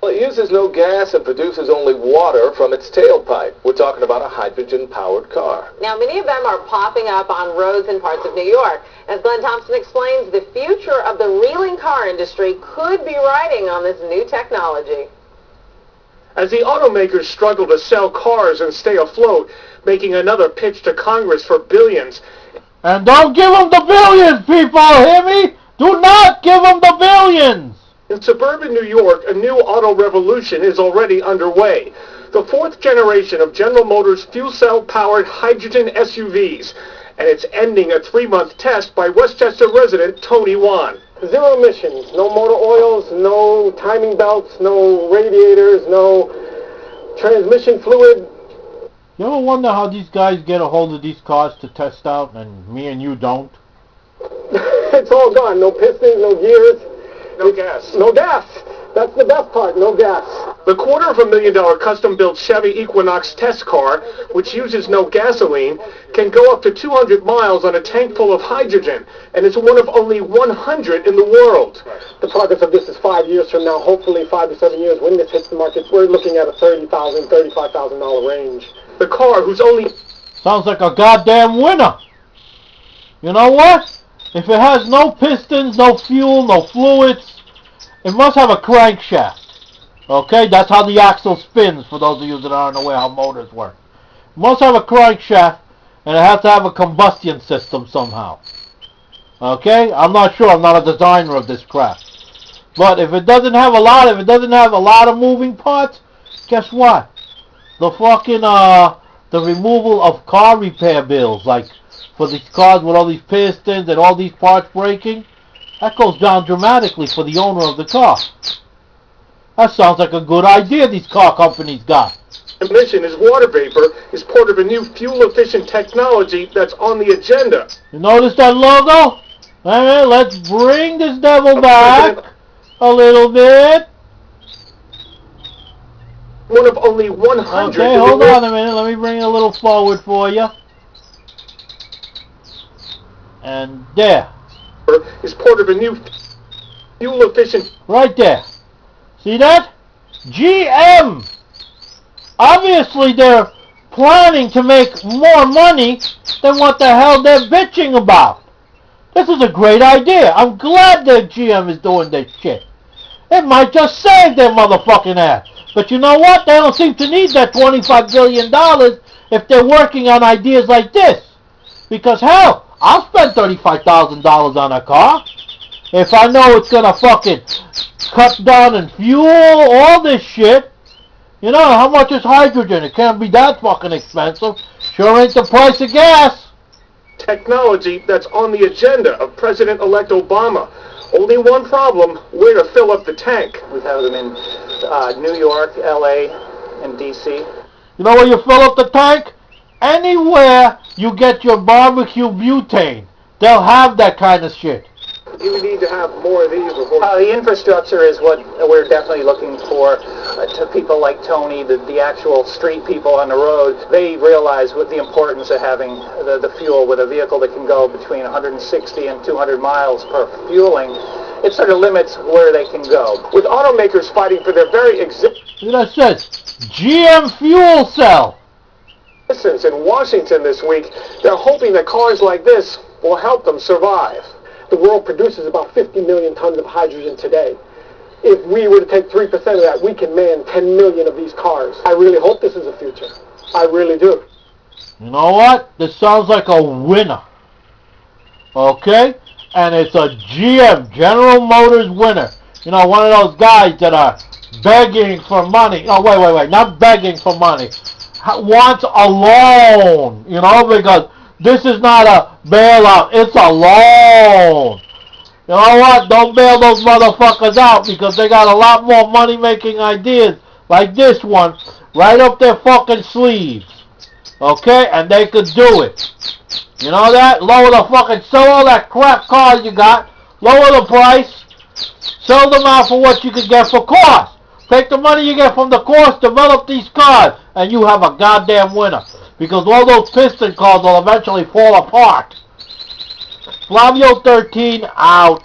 Well, it uses no gas and produces only water from its tailpipe. We're talking about a hydrogen-powered car. Now, many of them are popping up on roads in parts of New York. As Glenn Thompson explains, the future of the reeling car industry could be riding on this new technology. As the automakers struggle to sell cars and stay afloat, making another pitch to Congress for billions. And don't give them the billions, people, hear me? Do not give them the billions! In suburban New York, a new auto revolution is already underway. The fourth generation of General Motors fuel cell-powered hydrogen SUVs, and it's ending a 3-month test by Westchester resident Tony Wan. Zero emissions, no motor oils, no timing belts, no radiators, no transmission fluid. You ever wonder how these guys get a hold of these cars to test out, and me and you don't? It's all gone. No pistons, no gears. No gas. No gas. That's the best part, no gas. The $250,000 custom-built Chevy Equinox test car, which uses no gasoline, can go up to 200 miles on a tank full of hydrogen, and it's one of only 100 in the world. The progress of this is 5 years from now, hopefully 5 to 7 years. When this hits the market, we're looking at a $30,000, $35,000 range. The car, whose only... Sounds like a goddamn winner. You know what? If it has no pistons, no fuel, no fluids, it must have a crankshaft. Okay, that's how the axle spins, for those of you that aren't aware how motors work. It must have a crankshaft, and it has to have a combustion system somehow. Okay, I'm not sure, I'm not a designer of this crap. But if it doesn't have a lot of moving parts, guess what? The fucking, the removal of car repair bills, like for these cars with all these pistons and all these parts breaking, that goes down dramatically for the owner of the car. That sounds like a good idea these car companies got. Emission is water vapor is part of a new fuel-efficient technology that's on the agenda. You notice that logo? Alright, let's bring this devil back a little bit. One of only 100. Okay, hold on a minute. Let me bring it a little forward for you. And there. Is part of a new fuel-efficient... Right there. See that? GM! Obviously they're planning to make more money than what the hell they're bitching about. This is a great idea. I'm glad that GM is doing this shit. It might just save their motherfucking ass. But you know what? They don't seem to need that $25 billion if they're working on ideas like this. Because hell, I'll spend $35,000 on a car if I know it's gonna fucking cut down in fuel, all this shit. You know, how much is hydrogen? It can't be that fucking expensive. Sure ain't the price of gas. Technology that's on the agenda of President-elect Obama. Only one problem, where to fill up the tank. We have them in New York, LA, and DC. You know where you fill up the tank? Anywhere you get your barbecue butane. They'll have that kind of shit. You need to have more of these before... The infrastructure is what we're definitely looking for. To people like Tony, the actual street people on the road, they realize what the importance of having the fuel with a vehicle that can go between 160 and 200 miles per fueling. It sort of limits where they can go. With automakers fighting for their very existence... See what that says? GM fuel cell. In Washington this week, they're hoping that cars like this will help them survive. The world produces about 50 million tons of hydrogen today. If we were to take 3% of that, we can man 10 million of these cars. I really hope this is the future. I really do. You know what? This sounds like a winner. Okay? And it's a GM, General Motors winner. You know, one of those guys that are begging for money. No, wait. Not begging for money. Wants a loan. You know, because this is not a bailout. It's a loan. You know what? Don't bail those motherfuckers out because they got a lot more money-making ideas like this one right up their fucking sleeves. Okay? And they could do it. You know that? Lower the fucking... Sell all that crap cars you got. Lower the price. Sell them out for what you can get for cost. Take the money you get from the cost, develop these cars, and you have a goddamn winner. Because all those piston cars will eventually fall apart. Flavio 13 out.